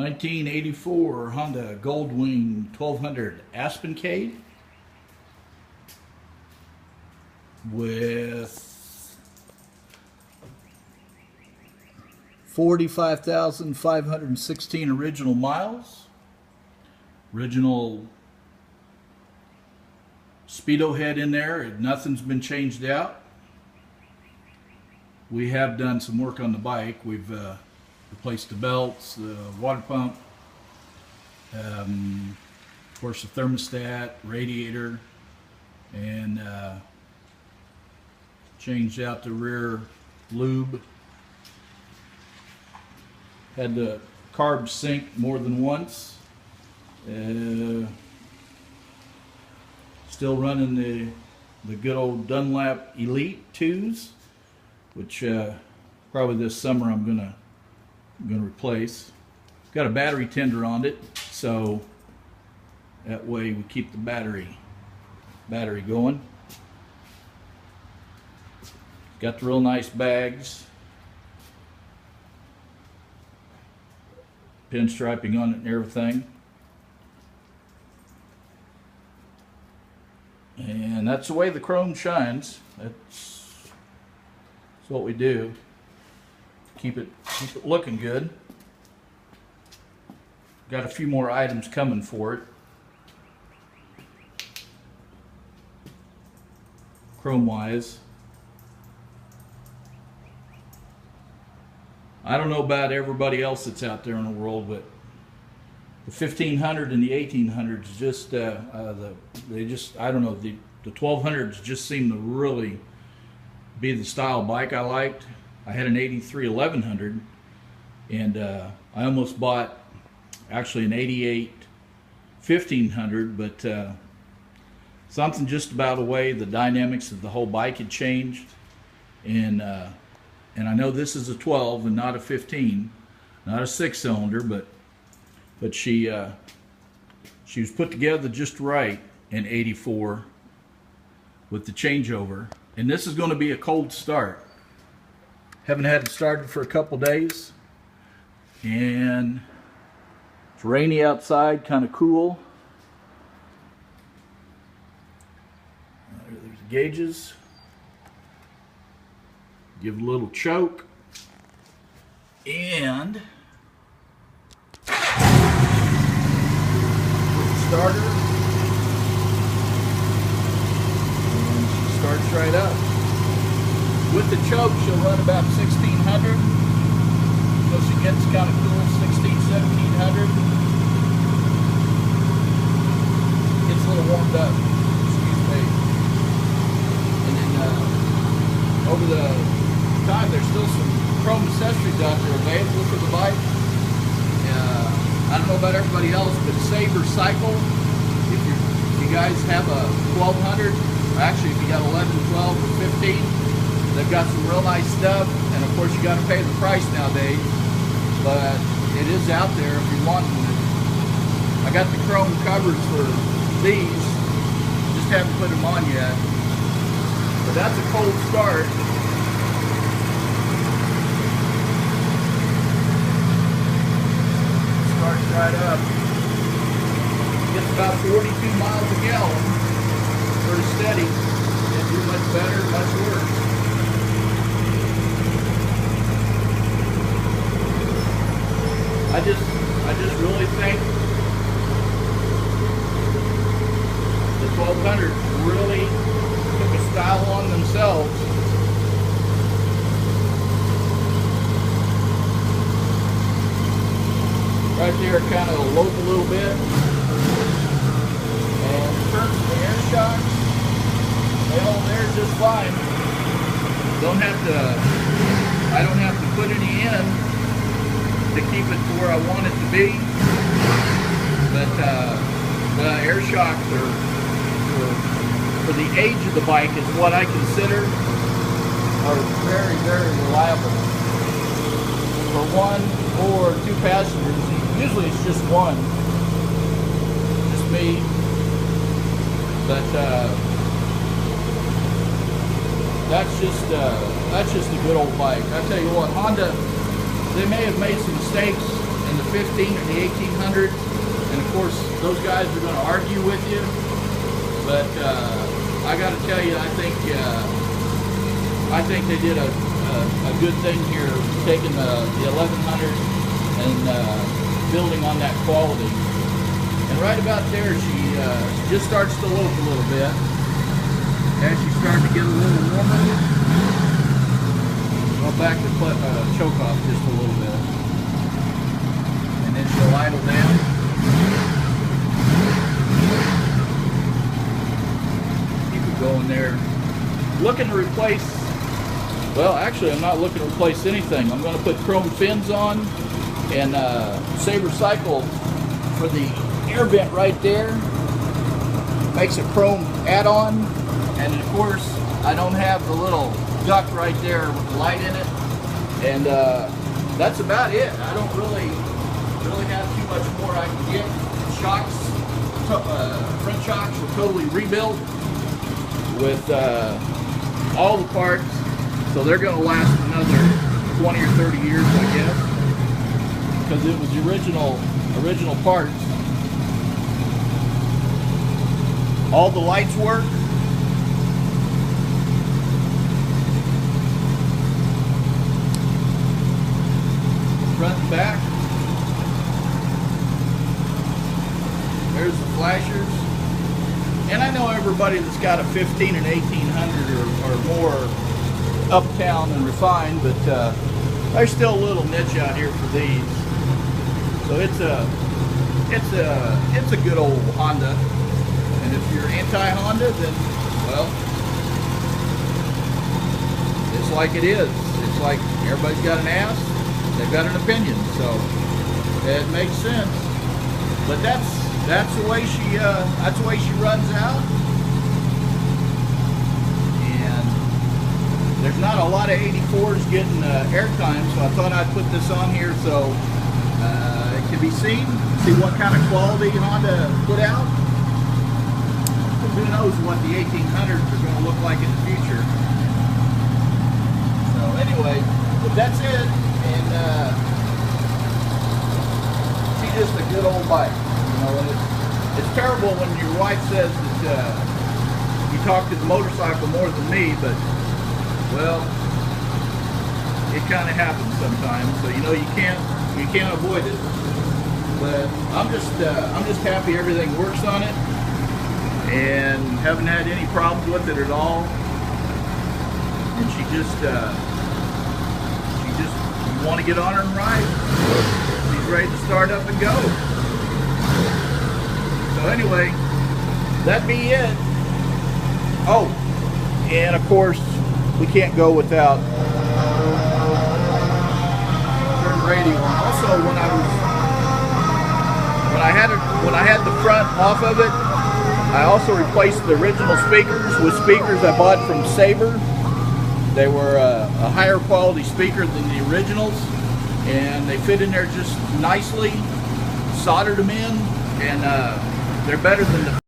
1984 Honda GOLDWING 1200 ASPENCADE with 45,516 original miles. Original speedo head in there. Nothing's been changed out. We have done some work on the bike. We've replaced the belts, the water pump, of course the thermostat, radiator, and changed out the rear lube. Had the carb sink more than once. Still running the good old Dunlap Elite 2s, which probably this summer I'm gonna replace. Got a battery tender on it, so that way we keep the battery going. Got the real nice bags, pinstriping on it and everything. And that's the way the chrome shines. That's what we do. Keep it looking good. Got a few more items coming for it. Chrome wise. I don't know about everybody else that's out there in the world, but the 1500 and the 1800s just I don't know, the 1200s just seem to really be the style bike I liked. I had an 83 1100, and I almost bought actually an 88 1500, but something just about the way the dynamics of the whole bike had changed, and I know this is a 12 and not a 15, not a 6-cylinder, but she was put together just right in 84 with the changeover. And this is going to be a cold start. Haven't had it started for a couple days, and it's rainy outside, kind of cool. There's the gauges. Give it a little choke, and starter, and she starts right up. With the choke, she'll run about 1600, so she gets kind of cool, 1700. Gets a little warmed up, excuse me. And then over the time, there's still some chrome accessories out there available for the bike. I don't know about everybody else, but Saber Cycle, if you guys have a 1200, or actually if you got 11, 12, or 15, they've got some real nice stuff. And of course you got to pay the price nowadays, but it is out there if you want one. I got the chrome covers for these, just haven't put them on yet. But that's a cold start. Starts right up. Gets about 42 miles a gallon. Pretty steady. Can't do much better, much worse. I just really think the 1200 really took a style on themselves. Right there, kind of lope a little bit. And in terms of the air shocks, they hold there just fine. I don't have to put any in to keep it to where I want it to be. But the air shocks are, for the age of the bike, is what I consider are very, very reliable. For 1 or 2 passengers, usually it's just one, just me. But that's just a good old bike. I tell you what, Honda, they may have made some mistakes in the 15 and the 1800s, and of course those guys are going to argue with you. But I got to tell you, I think they did a good thing here, taking the 1100 and building on that quality. And right about there, she just starts to lope a little bit. As she's starting to get a little warmer, go back to choke off just a little bit. And then she'll idle down. Keep it going there. Looking to replace, well, actually I'm not looking to replace anything. I'm going to put chrome fins on and Saber Cycle for the air vent right there. Makes a chrome add-on. And of course, I don't have the little duct right there with the light in it. And that's about it. I don't really have too much more I can get. Shocks, front shocks were totally rebuilt with all the parts. So they're going to last another 20 or 30 years, I guess. Because it was the original parts. All the lights work. Front and back. There's the flashers. And I know everybody that's got a 15 and 1800 or more uptown and refined, but there's still a little niche out here for these. So it's a good old Honda. And if you're anti-Honda, then, well, it's like it is. It's like everybody's got an ass, they've got an opinion, so it makes sense. But that's the way she runs out. And there's not a lot of 84s getting airtime, so I thought I'd put this on here so it can be seen, see what kind of quality Honda put out. Who knows what the 1800s are going to look like in the future. So anyway, but that's it. And she's just a good old bike. You know, and it's terrible when your wife says that you talk to the motorcycle more than me, but well, it kind of happens sometimes. So you know you can't avoid it. But I'm just happy everything works on it. And haven't had any problems with it at all. And you want to get on her and ride. She's ready to start up and go. So anyway, that be it. Oh, and of course, we can't go without turn the radio on. Also, when I had the front off of it, I also replaced the original speakers with speakers I bought from Saber. They were a higher quality speaker than the originals, and they fit in there just nicely. Soldered them in, and they're better than the